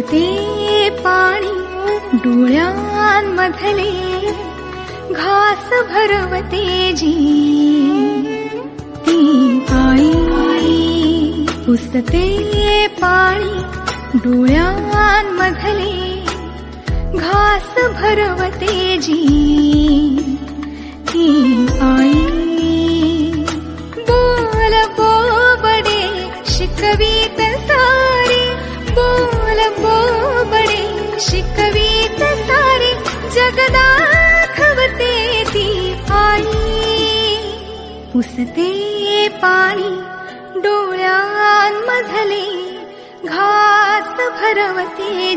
पुसते पाणी डोळ्यांमधले, घास भरवते जी ती आई. पुसते पाणी डोळ्यांमधले, घास भरवते जी ती आई. बोल बोबडे शिकवीत सारे, बोल बोबडे शिकवीत सारे, जग दाखवते ती आई. पुसते पाणी डोळ्यांमधले, घास भरवते